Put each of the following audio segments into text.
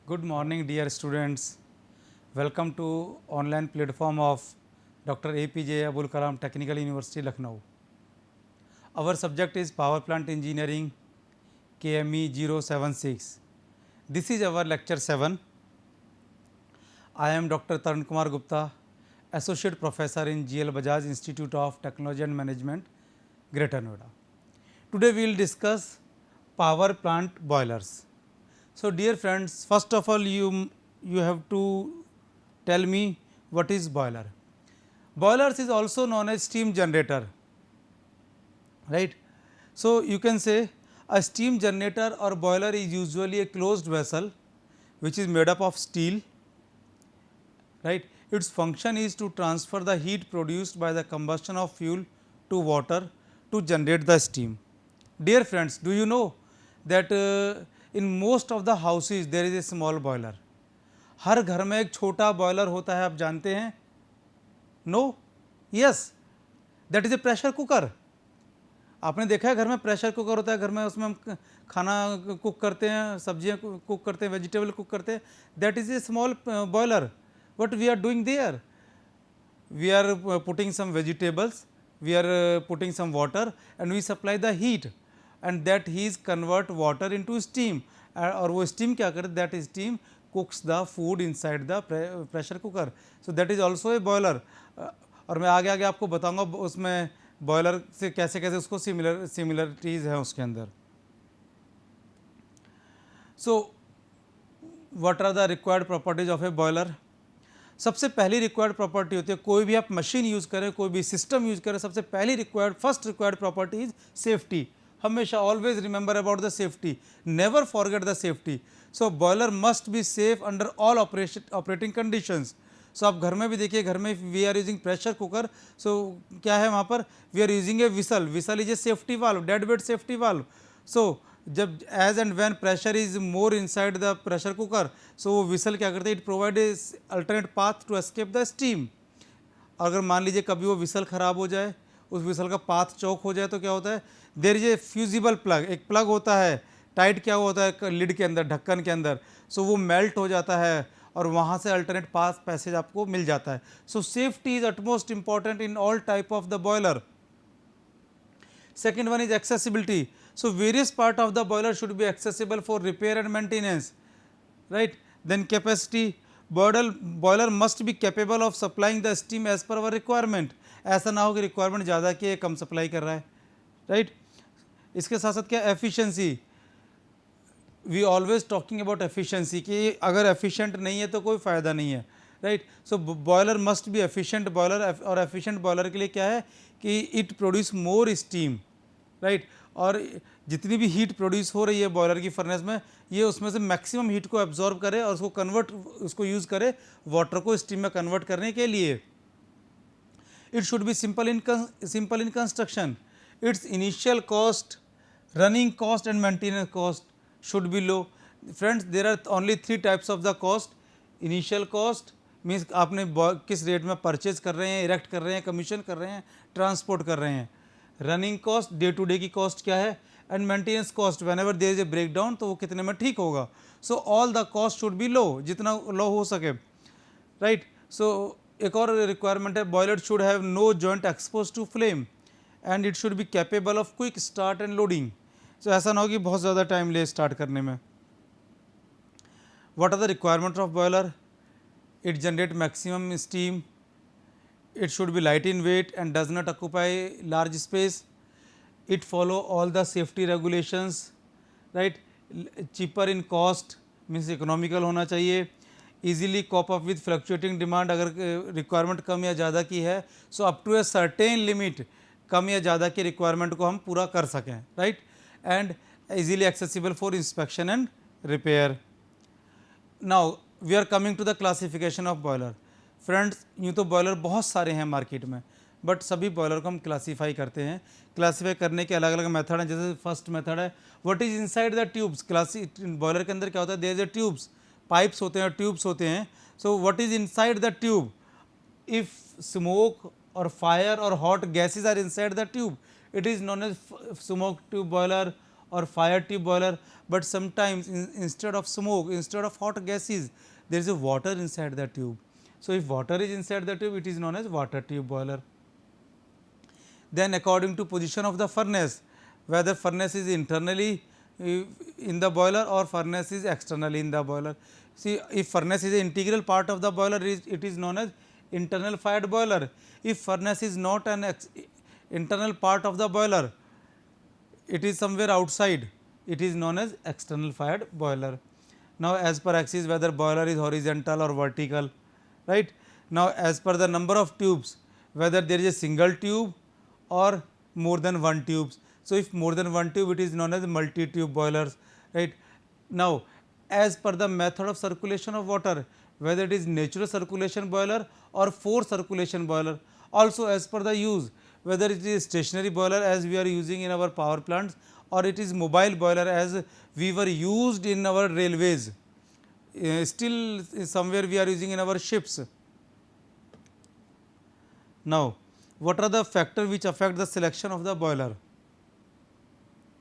Good morning, dear students. Welcome to online platform of Dr. APJ Abul Kalam Technical University, Lucknow. Our subject is Power Plant Engineering KME 076. This is our lecture 7. I am Dr. Tarun Kumar Gupta, Associate Professor in GL Bajaj Institute of Technology and Management, Greater Noida. Today we will discuss power plant boilers. So, dear friends, first of all you have to tell me what is boiler. Boilers is also known as steam generator, right. So, you can say a steam generator or boiler is usually a closed vessel which is made up of steel, right. Its function is to transfer the heat produced by the combustion of fuel to water to generate the steam. Dear friends, do you know that in most of the houses there is a small boiler. हर घर में एक छोटा boiler होता है, आप जानते हैं? No, yes, that is a pressure cooker. आपने देखा है घर में प्रेशर कुकर होता है, घर में उसमें हम खाना कुक करते हैं, सब्जियां कुक करते हैं, वेजिटेबल कुक करते हैं. That is a small boiler. What we are doing there? We are putting some vegetables, we are putting some water and we supply the heat, and that heat convert water into steam. और वो steam क्या करते? That steam cooks the food inside the pressure cooker. So that is also a boiler. और मैं आगे आगे आपको बताऊंगा उसमें बॉयलर से कैसे कैसे उसको सिमिलरिटीज है उसके अंदर. So what are the required properties of a boiler? सबसे पहली रिक्वायर्ड प्रॉपर्टी होती है, कोई भी आप मशीन यूज़ करें, कोई भी सिस्टम यूज़ करें, सबसे पहली first required property is safety. हमेशा always remember about the safety, never forget the safety. So boiler must be safe under all operating conditions. So आप घर में भी देखिए, घर में we are using pressure cooker. So क्या है वहाँ पर? We are using a whistle. Whistle is a safety valve, dead weight safety valve. So जब as and when pressure is more inside the pressure cooker, सो वो whistle क्या करते हैं? It provide a alternate path to escape the steam. अगर मान लीजिए कभी वो विसल ख़राब हो जाए, उस विसल का पाथ चौक हो जाए, तो क्या होता है? There is a fusible plug. एक प्लग होता है टाइट, क्या होता है लिड के अंदर, ढक्कन के अंदर. सो वो मेल्ट हो जाता है और वहाँ से अल्टरनेट पाथ पैसेज आपको मिल जाता है. सो safety is utmost important in all type of the boiler. Second one is accessibility. So various part of the boiler should be accessible for repair and maintenance, right. Then capacity, boiler must be capable of supplying the steam as per our requirement. ऐसा ना हो कि requirement ज़्यादा की कम supply कर रहा है, right. इसके साथ साथ क्या? Efficiency. We always talking about efficiency कि अगर एफिशिएंट नहीं है तो कोई फ़ायदा नहीं है, right. So boiler must be efficient boiler. और एफिशिएंट बॉयलर के लिए क्या है कि it produce more steam, right. और जितनी भी हीट प्रोड्यूस हो रही है बॉयलर की फर्नेस में, ये उसमें से मैक्सिमम हीट को एब्जॉर्ब करे और उसको यूज़ करे वाटर को स्टीम में कन्वर्ट करने के लिए. It should be simple in construction. Its initial cost, running cost and maintenance cost should be low. Friends, there are only 3 types of the cost. Initial cost means आपने किस rate में purchase कर रहे हैं, erect कर रहे हैं, commission कर रहे हैं, ट्रांसपोर्ट कर रहे हैं. Running cost, day to day की कॉस्ट क्या है. And maintenance cost, whenever there is a break down तो वो कितने में ठीक होगा. So all the cost should be low, जितना लो हो सके, राइट. सो एक और रिक्वायरमेंट है, boiler should have no joint expose to flame and it should be capable of quick start and loading. So ऐसा ना हो कि बहुत ज़्यादा टाइम ले स्टार्ट करने में. What are the requirement of boiler? It generate maximum steam. It should be light in weight and does not occupy large space. It follow all the safety regulations, right. Cheaper in cost means economical होना चाहिए. Easily cope up with fluctuating demand. अगर requirement कम या ज़्यादा की है, so up to a certain limit कम या ज़्यादा की requirement को हम पूरा कर सकें, right. And easily accessible for inspection and repair. Now we are coming to the classification of boiler. Friends, यूँ तो बॉयलर बहुत सारे हैं मार्केट में, बट सभी बॉयलर को हम क्लासीफाई करते हैं. क्लासीफाई करने के अलग अलग मेथड हैं. जैसे फर्स्ट मेथड है what is inside the tubes. Boiler के अंदर क्या होता है? There is a tubes, pipes होते हैं, ट्यूब्स होते हैं. So what is inside the tube? If smoke और फायर और hot gases are inside the tube, it is known as smoke tube boiler or fire tube boiler, but sometimes instead of smoke, instead of hot gases, there is a water inside the tube. So, if water is inside the tube, it is known as water tube boiler. Then according to position of the furnace, whether furnace is internally in the boiler or furnace is externally in the boiler. See, if furnace is an integral part of the boiler, it is known as internal fired boiler. If furnace is not an internal part of the boiler, it is somewhere outside, it is known as external fired boiler. Now, as per axis, whether boiler is horizontal or vertical, right. Now, as per the number of tubes, whether there is a single tube or more than one tubes. So, if more than one tube, it is known as multi-tube boilers, right. Now, as per the method of circulation of water, whether it is natural circulation boiler or forced circulation boiler. Also, as per the use, whether it is stationary boiler as we are using in our power plants, or it is mobile boiler as we were used in our railways, still somewhere we are using in our ships. Now, what are the factors which affect the selection of the boiler?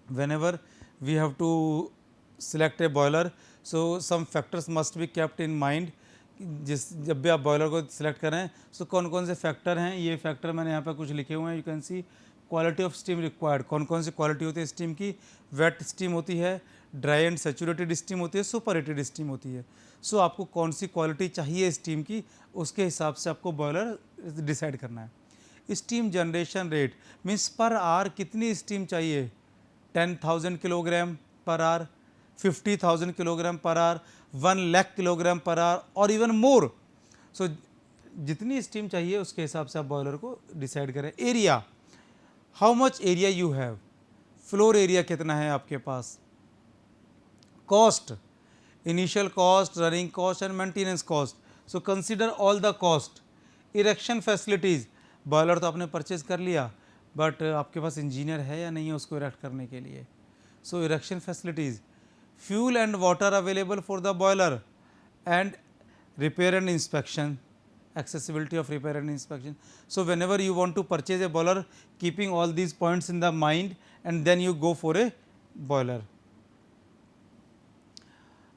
Whenever we have to select a boiler, so some factors must be kept in mind. जब भी आप boiler को select करें, सो कौन कौन से factor हैं, ये फैक्टर मैंने यहाँ पर कुछ लिखे हुए हैं. You can see quality of steam required, कौन कौन सी क्वालिटी होती है स्टीम की. वेट स्टीम होती है, ड्राई एंड सेचुरेटेड स्टीम होती है, सुपरहीटेड स्टीम होती है. सो आपको कौन सी क्वालिटी चाहिए स्टीम की, उसके हिसाब से आपको बॉयलर डिसाइड करना है. Steam generation rate means per hour कितनी स्टीम चाहिए. 10,000 kilogram per hour, 50,000 kilogram per hour, 1 lakh kilogram per hour और इवन मोर. सो जितनी स्टीम चाहिए उसके हिसाब से आप बॉयलर को डिसाइड करें. Area, how much area you have, floor area कितना है आपके पास. Cost, initial cost, running cost and maintenance cost. So consider all the cost. Erection facilities, boiler तो आपने परचेज कर लिया, बट आपके पास इंजीनियर है या नहीं है उसको इरेक्ट करने के लिए. So erection facilities, fuel and water available for the boiler and repair and inspection, accessibility of repair and inspection. So, whenever you want to purchase a boiler, keeping all these points in the mind, and then you go for a boiler.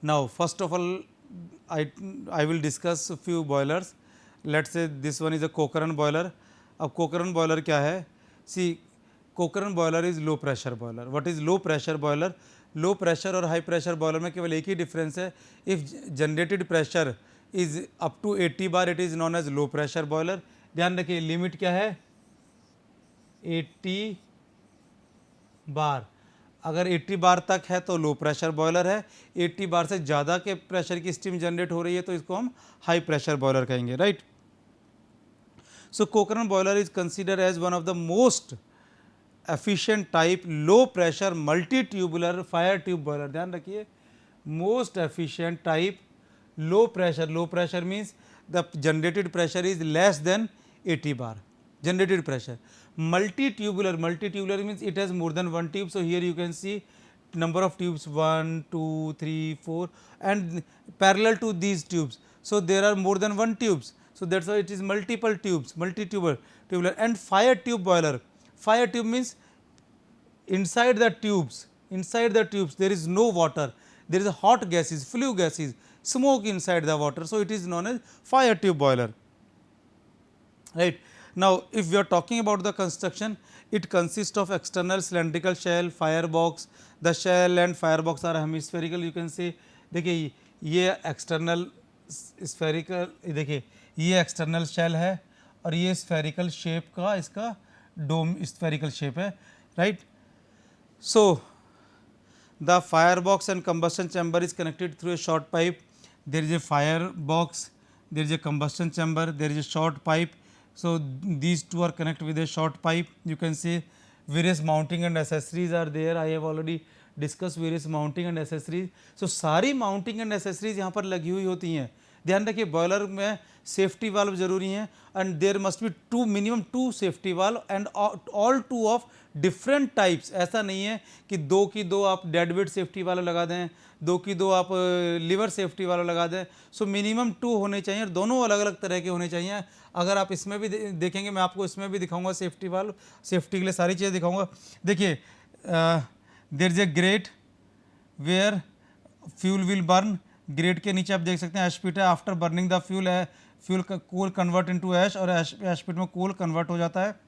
Now, first of all, I will discuss a few boilers. Let's say this one is a Cochrane boiler. अब Cochrane boiler क्या है? See, Cochrane boiler is low pressure boiler. What is low pressure boiler? Low pressure और high pressure boiler में केवल एक ही difference है. If generated pressure is up to 80 bar, it is known as low pressure boiler. ध्यान रखिए limit क्या है, 80 बार. अगर 80 बार तक है तो लो प्रेशर बॉयलर है. 80 बार से ज़्यादा के प्रेशर की स्टीम जनरेट हो रही है तो इसको हम हाई प्रेशर बॉयलर कहेंगे, right. So Cochrane boiler is considered as one of the most efficient type low pressure multi tubular fire tube boiler. ध्यान रखिए, most efficient type low pressure means the generated pressure is less than 80 bar generated pressure. Multi tubular means it has more than one tube. So here you can see number of tubes 1, 2, 3, 4 and parallel to these tubes. So there are more than one tubes. So that's why it is multiple tubes, tubular. And fire tube boiler. Fire tube means inside the tubes there is no water, there is hot gases, flue gases, smoke inside the water. So it is known as fire tube boiler, right. Now if we are talking about the construction, it consists of external cylindrical shell, firebox. The shell and firebox are hemispherical. You can say, देखिए ये external spherical, देखिए ये external shell है और ये spherical shape का इसका dome spherical shape है, right. So the firebox and combustion chamber is connected through a short pipe. There is a firebox, there is a combustion chamber, there is a short pipe. So these two are connected with a short pipe. You can see various mounting and accessories are there. I have already discussed various mounting and accessories. So सारी mounting and accessories यहाँ पर लगी हुई होती हैं. ध्यान रखिए boiler में सेफ्टी वाल्व जरूरी हैं and there must be minimum two safety valve and all two of different types. ऐसा नहीं है कि दो की दो आप डेड वेट सेफ्टी वाला लगा दें, दो की दो आप लिवर सेफ्टी वाला लगा दें. सो मिनिमम टू होने चाहिए और दोनों अलग अलग तरह के होने चाहिए. अगर आप इसमें भी देखेंगे, मैं आपको इसमें भी दिखाऊंगा सेफ्टी वाल्व, सेफ्टी के लिए सारी चीज़ें दिखाऊंगा. देखिए there is a grate where fuel will burn, grate के नीचे आप देख सकते हैं एश पिट है, आफ्टर बर्निंग द फ्यूल है, fuel coal convert into ash और ऐश पिट में कोल कन्वर्ट हो जाता है।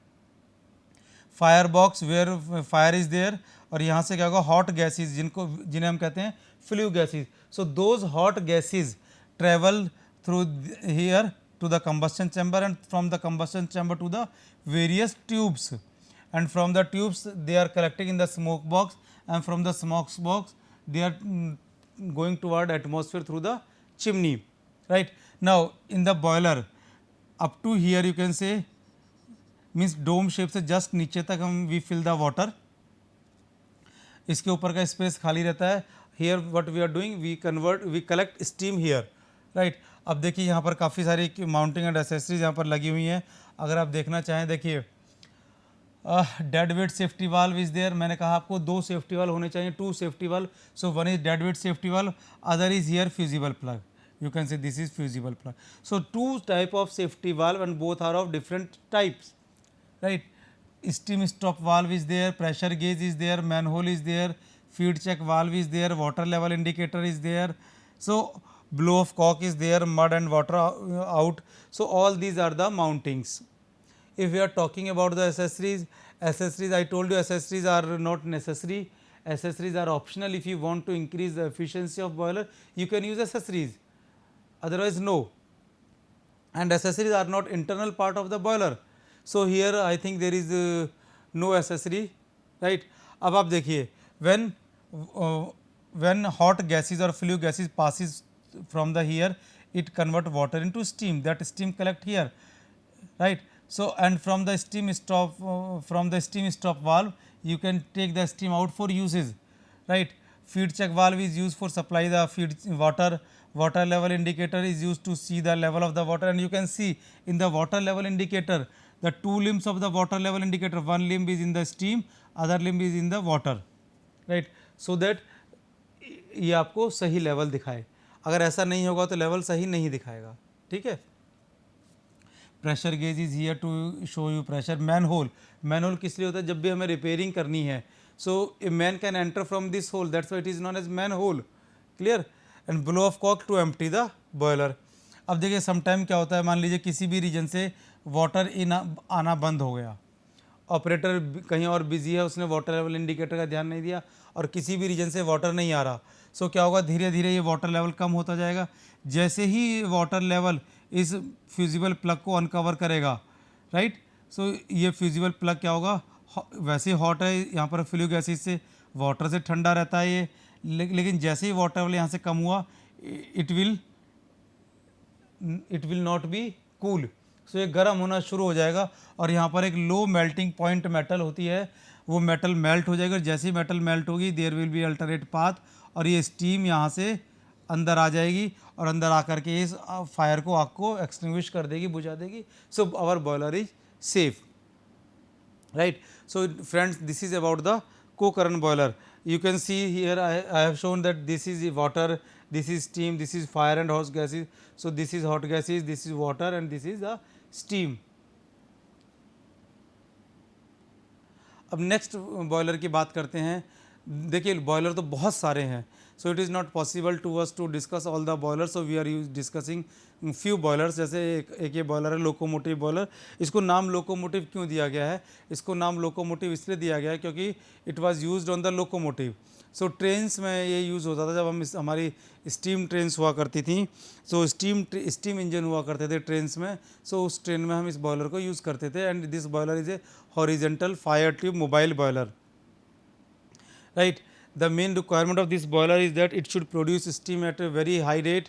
Fire box where fire is there, और यहाँ से क्या होगा हॉट गैसेज जिन्हें हम कहते हैं flu gases, so those hot gases travel through here to the combustion chamber and from the combustion chamber to the various tubes, and from the tubes they are collecting in the smoke box, and from the smoke box they are going toward atmosphere through the chimney, right. Now in the boiler up to here you can say means dome shape से just नीचे तक हम we fill the water, इसके ऊपर का space खाली रहता है। here what we are doing we collect steam here, right. अब देखिए यहाँ पर काफ़ी सारी माउंटिंग एंड एसेसरीज यहाँ पर लगी हुई हैं, अगर आप देखना चाहें देखिए dead weight safety valve is there, मैंने कहा आपको 2 सेफ्टी वाल्व होने चाहिए, 2 safety valve, so one is dead weight safety valve, other is here fusible plug, you can say this is fusible plug. So 2 type of safety valve and both are of different types, right. Steam stop valve is there, pressure gauge is there, manhole is there, feed check valve is there, water level indicator is there, so blow off cork is there, mud and water out, so all these are the mountings. If we are talking about the accessories I told you accessories are not necessary, accessories are optional. If you want to increase the efficiency of boiler you can use accessories, otherwise no, and accessories are not internal part of the boiler, so here I think there is no accessory, right. अब आप देखिए when hot gases or flue gases passes from the here it convert water into steam, that steam collect here, right. So and from the steam stop valve you can take the steam out for uses, right. Feed check valve is used for supply the feed water level indicator is used to see the level of the water, and you can see in the water level indicator the 2 limbs of the water level indicator, one limb is in the steam, other limb is in the water, right, so that ये आपको सही level दिखाए, अगर ऐसा नहीं होगा तो level सही नहीं दिखाएगा, ठीक है। Pressure gauge is here to show you pressure. Manhole किस लिए होता है, जब भी हमें रिपेयरिंग करनी है, so a man can enter from this hole, that's why it is known as manhole, clear. And blow off cock to empty the boiler. अब देखिए समटाइम क्या होता है, मान लीजिए किसी भी रीजन से वाटर इन आना बंद हो गया, ऑपरेटर कहीं और बिजी है, उसने वाटर लेवल इंडिकेटर का ध्यान नहीं दिया और किसी भी रीजन से वाटर नहीं आ रहा, सो क्या होगा, धीरे धीरे ये वाटर लेवल कम होता जाएगा। जैसे ही वाटर लेवल इस फ्यूजिबल प्लग को अनकवर करेगा, राइट, सो ये फ्यूजिबल प्लग क्या होगा, वैसे हॉट है, यहाँ पर फ्लू गैसेज से वाटर से ठंडा रहता है ये, लेकिन जैसे ही वाटर लेवल यहाँ से कम हुआ it will not be cool, so ये गर्म होना शुरू हो जाएगा और यहाँ पर एक लो मेल्टिंग पॉइंट मेटल होती है, वो मेटल मेल्ट हो जाएगा। जैसे ही मेटल मेल्ट होगी there will be alternate path और ये स्टीम यहाँ से अंदर आ जाएगी और अंदर आकर के इस फायर को, आग को एक्सटिंग्विश कर देगी, बुझा देगी। So our boiler is safe, right. So friends, this is about the co-current boiler. You can see here I have shown that this is water, this is steam, this is fire and hot gases. So this is hot gases, this is water and this is the steam. अब next boiler की बात करते हैं। देखिए boiler तो बहुत सारे हैं, so it is not possible to us to discuss all the boiler, so we are discussing few boilers. जैसे एक ये बॉयलर है लोकोमोटिव बॉयलर। इसको नाम लोकोमोटिव क्यों दिया गया है, इसको नाम लोकोमोटिव इसलिए दिया गया है क्योंकि it was used on the locomotive. So trains में ये यूज़ होता था, जब हम हमारी स्टीम ट्रेन्स हुआ करती थी, सो स्टीम इंजन हुआ करते थे ट्रेन्स में, सो उस ट्रेन में हम इस बॉयलर को यूज़ करते थे। And this boiler is a horizontal fire tube mobile boiler, right. The main requirement of this boiler is that it should produce steam at a very high rate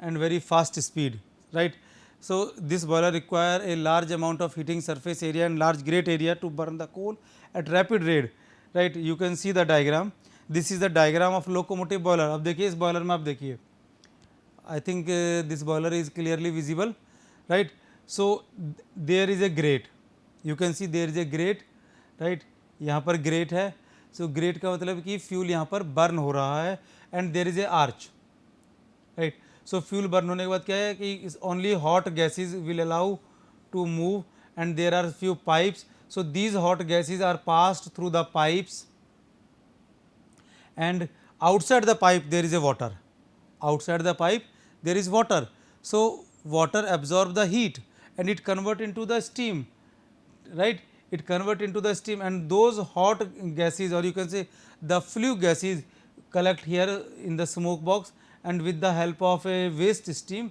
and very fast speed, right. So this boiler require a large amount of heating surface area and large grate area to burn the coal at rapid rate, right. You can see the diagram, this is the diagram of locomotive boiler. अब देखिए इस boiler में, आप देखिए I think this boiler is clearly visible, right. So there is a grate, you can see there is a grate, right. यहाँ पर grate है, so great का मतलब कि फ्यूल यहाँ पर बर्न हो रहा है and there is a arch, right. So fuel burn होने के बाद क्या है कि only hot gases will allow to move and there are few pipes, so these hot gases are passed through the pipes, and outside the pipe there is a water. Outside the pipe there is water. So water absorb the heat and it convert into the steam, right? It convert into the steam, and those hot gases, or you can say the flue gases, collect here in the smoke box, and with the help of a waste steam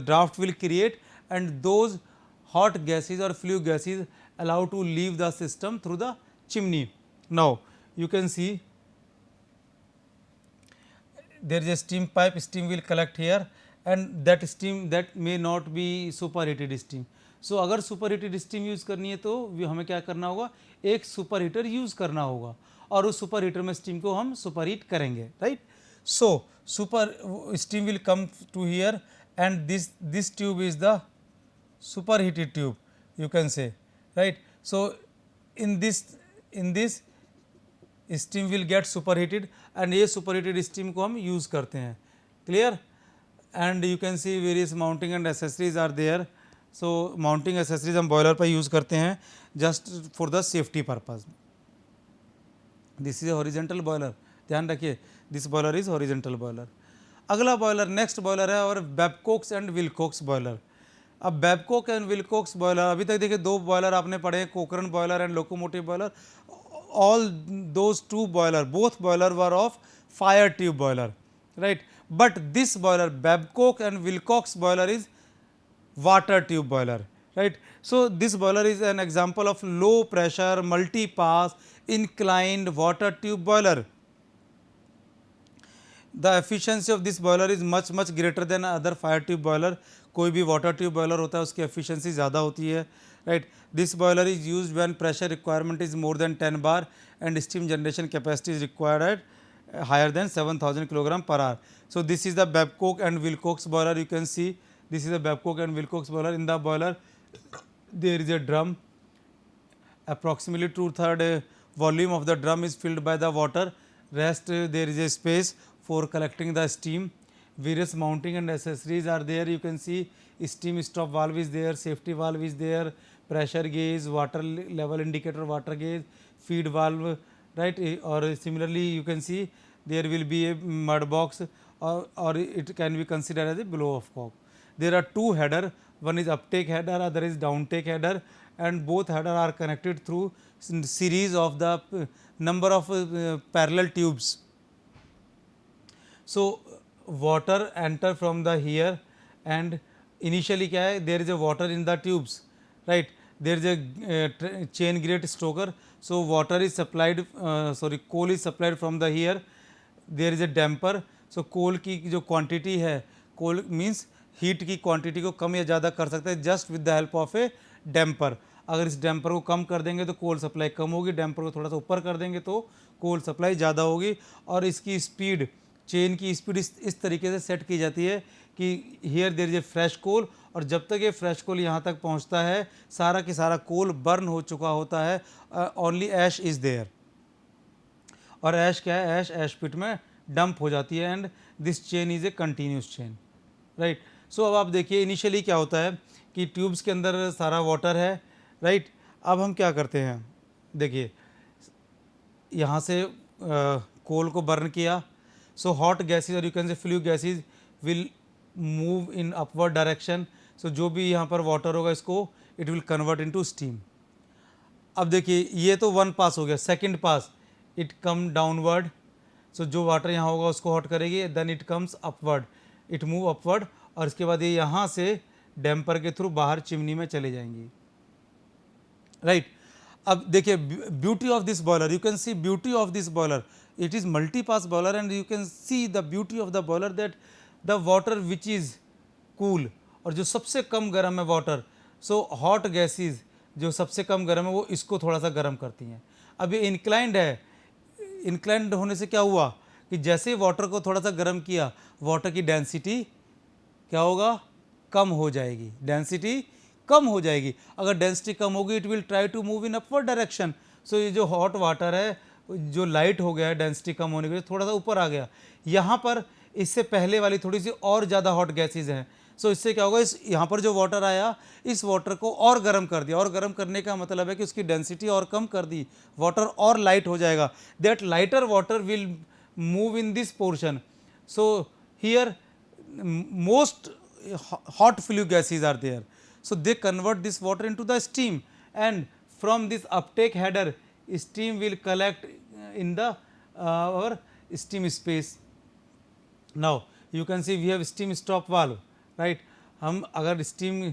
draft will create, and those hot gases or flue gases allow to leave the system through the chimney. Now you can see there is a steam pipe, steam will collect here, and that steam that may not be superheated steam. So अगर superheated steam use करनी है तो हमें क्या करना होगा, एक super heater use करना होगा और उस सुपर हीटर में स्टीम को हम सुपर हीट करेंगे, right. So super steam will come to here and this tube is the superheated tube, you can say, right. So in this steam will get superheated and ये superheated steam को हम use करते हैं, clear. And you can see various mounting and accessories are there. So mounting accessories हम boiler पर use करते हैं just for the safety purpose. This is a horizontal boiler, ध्यान रखिए, this boiler is horizontal boiler. अगला boiler, next boiler है और बैबकॉक्स and Wilcox boiler. अब बैबकॉक एंड विलकॉक्स बॉयलर, अभी तक देखिए दो बॉयलर आपने पढ़े हैं, कोकरन boiler and locomotive boiler. All those two boiler, both boiler were of fire tube boiler, right. But this boiler Babcock and Wilcox boiler is water tube boiler, right. So this boiler is an example of low pressure multi pass inclined water tube boiler. The efficiency of this boiler is much greater than other fire tube boiler. कोई भी water tube boiler होता है उसकी efficiency ज़्यादा होती है, right. This boiler is used when pressure requirement is more than 10 bar and steam generation capacity is required at higher than 7,000 kg per hour. So this is the Babcock and Wilcox boiler. You can see this is the Babcock and Wilcox boiler. In the boiler there is a drum. Approximately 2/3 volume of the drum is filled by the water. Rest there is a space for collecting the steam. Various mounting and accessories are there. You can see steam stop valve is there, safety valve is there, pressure gauge, water level indicator, water gauge, feed valve, right. Or similarly you can see there will be a mud box, or it can be considered as a blow off cock. There are two header, one is uptake header, other is downtake header, and both header are connected through series of the number of parallel tubes. So water enter from the here, and initially क्या है, there is a water in the tubes, right. There is a chain grate stoker. So water is supplied, coal is supplied from the here. There is a damper. So coal की जो quantity है, coal means heat की quantity को कम या ज़्यादा कर सकते हैं just with the help of a damper. अगर इस डैम्पर को कम कर देंगे तो कोल सप्लाई कम होगी, डैम्पर को थोड़ा सा ऊपर कर देंगे तो कोल सप्लाई ज़्यादा होगी. और इसकी स्पीड, चेन की स्पीड इस तरीके से सेट की जाती है कि here there is a fresh coal, और जब तक ये फ्रेश कोल यहाँ तक पहुँचता है सारा के सारा कोल बर्न हो चुका होता है, ओनली ऐश इज़ देयर. और ऐश क्या है, ऐश पिट में डंप हो जाती है, and this chain is a continuous chain, right. So अब आप देखिए इनिशियली क्या होता है कि ट्यूब्स के अंदर सारा वाटर है, राइट. अब हम क्या करते हैं, देखिए यहाँ से कोल को बर्न किया. So hot gases, और you can say flue gases will move in upward direction. So जो भी यहाँ पर water होगा इसको it will convert into steam. अब देखिए ये तो one pass हो गया. Second pass it come downward. So जो water यहाँ होगा उसको hot करेगी, then it comes upward. It move upward, और इसके बाद ये यहाँ से डैम्पर के थ्रू बाहर चिमनी में चले जाएंगी, राइट. अब देखिए beauty of this boiler, you can see beauty of this boiler. It is multi-pass boiler, and you can see the beauty of the boiler that the water which is cool, और जो सबसे कम गर्म है water, so hot gases जो सबसे कम गर्म है वो इसको थोड़ा सा गर्म करती हैं. अब ये इंक्लाइंड है, इंक्लाइंड होने से क्या हुआ कि जैसे ही वाटर को थोड़ा सा गर्म किया, वाटर की डेंसिटी क्या होगा, कम हो जाएगी, डेंसिटी कम हो जाएगी. अगर डेंसिटी कम होगी it will try to move in upward direction. So ये जो हॉट वाटर है जो लाइट हो गया है डेंसिटी कम होने के लिए थोड़ा सा ऊपर आ गया. यहाँ पर इससे पहले वाली थोड़ी सी और ज़्यादा हॉट गैसेज हैं, सो इससे क्या होगा, इस यहाँ पर जो वाटर आया इस वाटर को और गर्म कर दिया, और गर्म करने का मतलब है कि उसकी डेंसिटी और कम कर दी, वाटर और लाइट हो जाएगा, that lighter water will move in this portion. So here most hot flue gases are there. So, they convert this water into the steam, and from this uptake header steam will collect in the our steam space. Now, you can see we have steam stop valve, right. हम अगर steam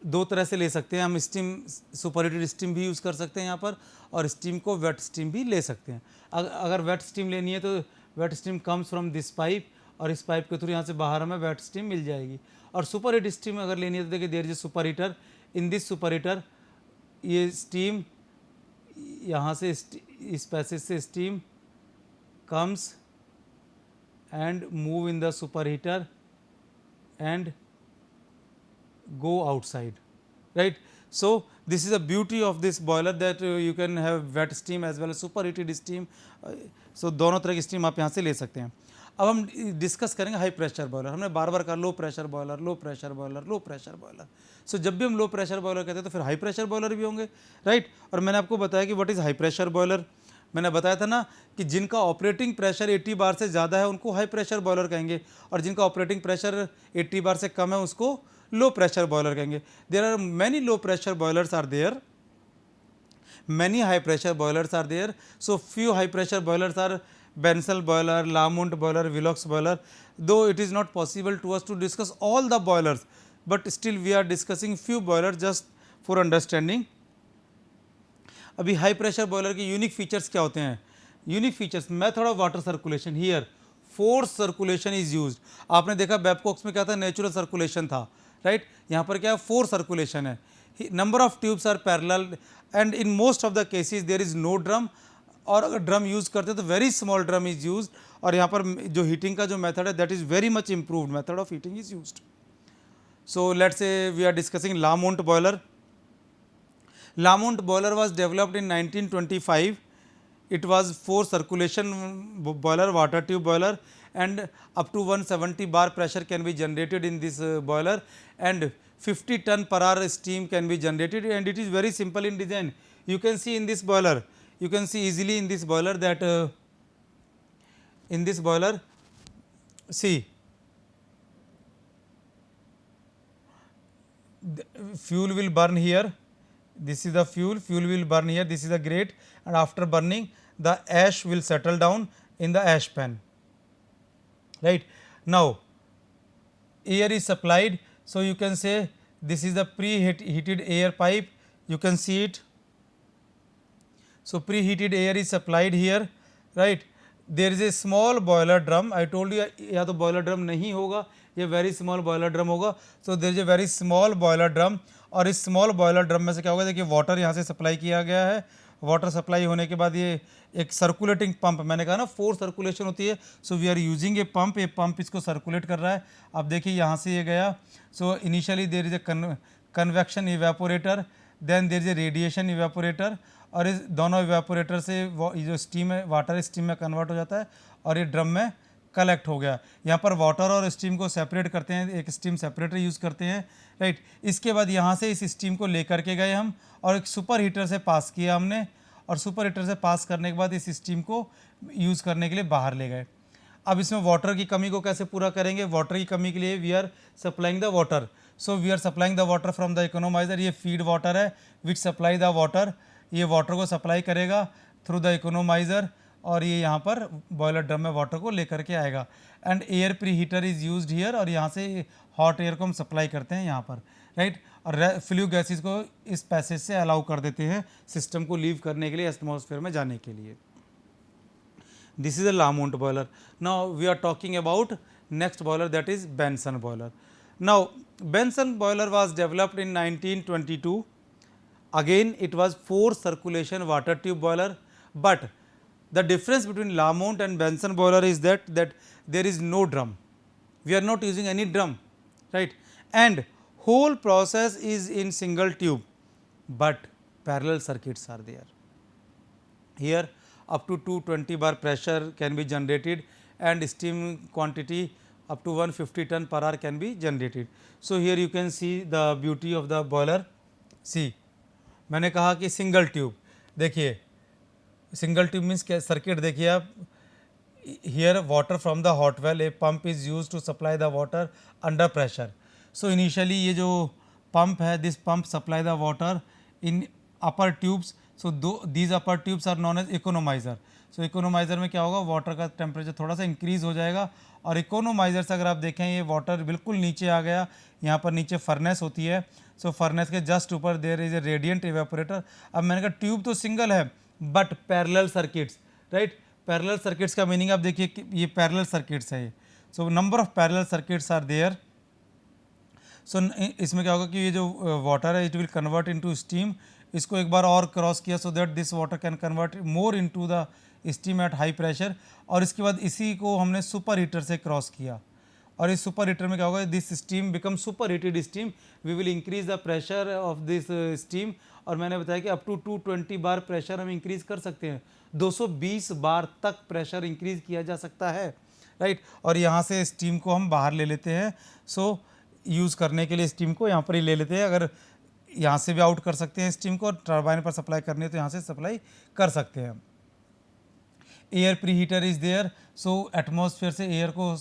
दो तरह से ले सकते हैं, हम steam superheated steam भी यूज़ कर सकते हैं यहाँ पर, और स्टीम को वेट स्टीम भी ले सकते हैं. अगर वेट स्टीम लेनी है तो wet steam comes from this pipe, और इस पाइप के थ्रू यहाँ से बाहर हमें वेट स्टीम मिल जाएगी. और सुपर हीट स्टीम अगर लेनी है तो देखिए there is a super heater, in this super heater ये स्टीम यहाँ से इस पैसेज से steam comes and move in the superheater and go outside, right. So, this is the beauty of this boiler that you can have wet steam as well as superheated steam. So, दोनों तरह की steam आप यहाँ से ले सकते हैं. अब हम डिस्कस करेंगे हाई प्रेशर बॉयलर. हमने बार बार कहा low pressure boiler, low pressure boiler, low pressure boiler. So जब भी हम लो प्रेशर बॉयलर कहते हैं तो फिर हाई प्रेशर बॉयलर भी होंगे, राइट. और मैंने आपको बताया कि what is high pressure boiler. मैंने बताया था ना कि जिनका ऑपरेटिंग प्रेशर 80 बार से ज़्यादा है उनको हाई प्रेशर बॉयलर कहेंगे, और जिनका ऑपरेटिंग प्रेशर 80 बार से कम है उसको लो प्रेशर बॉयलर कहेंगे. There are many low pressure boilers are there, many high pressure boilers are there. So, few high pressure boilers are Bensel boiler, Lamont boiler, Willox boiler. Though it is not possible to us to discuss all the boilers, but still we are discussing few boilers just for understanding. अभी high pressure boiler के unique features क्या होते हैं. Unique features, method of water circulation. Here force circulation is used. आपने देखा बैबकॉक्स में क्या था, नेचुरल सर्कुलेशन था, राइट. यहाँ पर क्या है, फोर्स सर्कुलेशन है. Number of tubes are parallel and in most of the cases there is no drum, और अगर ड्रम यूज़ करते हैं तो very small drum is used. और यहाँ पर जो हीटिंग का जो मेथड है that is very much improved method of heating is used. So let's say we are discussing Lamont boiler. Lamont boiler was developed in 1925. It was 4 circulation boiler, water tube boiler, and up to 170 bar pressure can be generated in this boiler, and 50 ton per hour steam can be generated, and it is very simple in design. You can see in this boiler, you can see easily in this boiler that in this boiler, see the fuel will burn here. This is the fuel will burn here, this is the grate, and after burning the ash will settle down in the ash pan, right. Now, air is supplied, so you can say this is the preheated air pipe, you can see it. So, preheated air is supplied here, right. There is a small boiler drum. I told you या तो boiler drum नहीं होगा, ये very small boiler drum होगा. So, there is a very small boiler drum, और इस small boiler drum में से क्या होगा, देखिए वाटर यहाँ से सप्लाई किया गया है. वाटर सप्लाई होने के बाद ये एक सर्कुलेटिंग पंप, मैंने कहा ना 4 सर्कुलेशन होती है. So we are using a pump, ये पंप इसको सर्कुलेट कर रहा है. अब देखिए यहाँ से ये गया. So initially there is a convection evaporator, then there is a radiation evaporator, और इस दोनों इवेपोरेटर से ये जो स्टीम है, वाटर स्टीम में कन्वर्ट हो जाता है और ये ड्रम में कलेक्ट हो गया. यहाँ पर वाटर और स्टीम को सेपरेट करते हैं, एक स्टीम सेपरेटर यूज़ करते हैं, राइट. इसके बाद यहाँ से इस स्टीम को लेकर के गए हम और एक सुपर हीटर से पास किया हमने, और सुपर हीटर से पास करने के बाद इस स्टीम को यूज़ करने के लिए बाहर ले गए. अब इसमें वाटर की कमी को कैसे पूरा करेंगे, वाटर की कमी के लिए we are supplying the water. So we are supplying the water from the economiser. ये फीड वाटर है विच सप्लाई द वाटर, ये वाटर को सप्लाई करेगा थ्रू द इकोनोमाइजर, और ये यहाँ पर बॉयलर ड्रम में वाटर को लेकर के आएगा. And air pre heater is used here, और यहाँ से हॉट एयर को हम सप्लाई करते हैं यहाँ पर, राइट. और फ्लू गैसेस को इस पैसेज से अलाउ कर देते हैं सिस्टम को लीव करने के लिए, एटमॉस्फेयर में जाने के लिए. This is a Lamont boiler. Now we are talking about next boiler, that is Benson boiler. Now Benson boiler was developed in 1922. Again it was 4 circulation water tube boiler, but the difference between Lamont and Benson boiler is that there is no drum. We are not using any drum, right, and whole process is in single tube, but parallel circuits are there. Here up to 220 bar pressure can be generated, and steam quantity up to 150 ton per hour can be generated. So here you can see the beauty of the boiler. See, मैंने कहा कि single tube, देखिए single tube means क्या, circuit देखिए आप, here water from the hot well, a pump is used to supply the water under pressure. So initially ये जो pump है, this pump supply the water in upper tubes. So these upper tubes are known as economizer. So economizer में क्या होगा, water का temperature थोड़ा सा increase हो जाएगा, और इकोनोमाइज़र से अगर आप देखें ये वाटर बिल्कुल नीचे आ गया, यहाँ पर नीचे फर्नेस होती है. सो फर्नेस के जस्ट ऊपर there is a radiant evaporator. अब मैंने कहा ट्यूब तो सिंगल है but parallel circuits, right. Parallel circuits का मीनिंग आप देखिए कि ये पैरेलल सर्किट्स है ये. So number of parallel circuits are there. So इसमें क्या होगा कि ये जो वाटर है it will convert into steam. इसको एक बार और क्रॉस किया so that this water can convert more into the steam at high pressure. और इसके बाद इसी को हमने सुपर हीटर से क्रॉस किया, और इस सुपर हीटर में क्या होगा, this steam become super heated steam. We will increase the pressure of this steam. और मैंने बताया कि अप टू 220 बार प्रेशर हम इंक्रीज कर सकते हैं. 220 बार तक प्रेशर इंक्रीज किया जा सकता है, राइट. और यहाँ से स्टीम को हम बाहर ले लेते हैं. सो यूज़ करने के लिए स्टीम को यहाँ पर ही ले लेते हैं. अगर यहाँ से भी आउट कर सकते हैं स्टीम को, और टर्बाइन पर सप्लाई करनी है तो यहाँ से सप्लाई कर सकते हैं. Air pre heater is there. So atmosphere से एयर को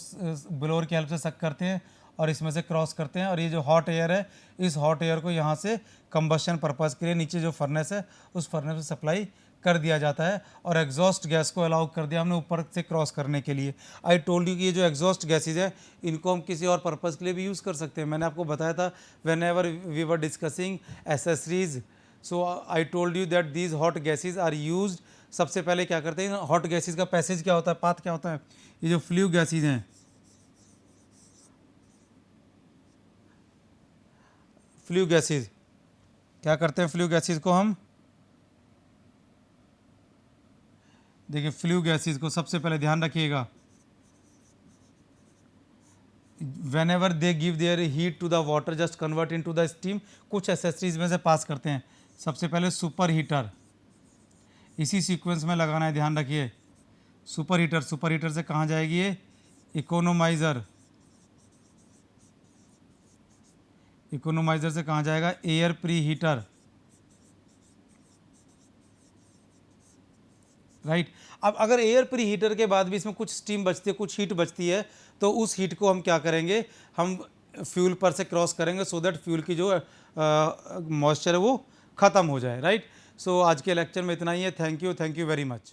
ब्लोअर की हेल्प से सक करते हैं और इसमें से क्रॉस करते हैं. और ये जो हॉट एयर है, इस हॉट एयर को यहाँ से कंबशन पर्पज़ के लिए नीचे जो फर्नेस है उस फर्नेस में सप्लाई कर दिया जाता है. और एग्जॉस्ट गैस को अलाउ कर दिया हमने ऊपर से क्रॉस करने के लिए. आई टोल्ड यू कि ये जो एग्जॉस्ट गैसेज है इनको हम किसी और पर्पज़ के लिए भी यूज़ कर सकते हैं. मैंने आपको बताया था whenever we were discussing accessories. So I told you that these hot gases are used. सबसे पहले क्या करते हैं, हॉट गैसेज का पैसेज क्या होता है, पाथ क्या होता है. ये जो फ्लू गैसेज हैं, फ्लू गैसेज क्या करते हैं, फ्लू गैसेज को हम देखिए, फ्लू गैसेज को सबसे पहले ध्यान रखिएगा, whenever they give their heat to the water just convert into the steam. कुछ एसेसरीज में से पास करते हैं. सबसे पहले सुपर हीटर, इसी सीक्वेंस में लगाना है, ध्यान रखिए. सुपर हीटर, सुपर हीटर से कहाँ जाएगी ये, इकोनोमाइज़र. इकोनोमाइज़र से कहाँ जाएगा, एयर प्री हीटर, राइट. अब अगर एयर प्री हीटर के बाद भी इसमें कुछ स्टीम बचती है, कुछ हीट बचती है, तो उस हीट को हम क्या करेंगे, हम फ्यूल पर से क्रॉस करेंगे सो दैट फ्यूल की जो मॉइस्चर है वो ख़त्म हो जाए, राइट. सो आज के लेक्चर में इतना ही है. Thank you very much.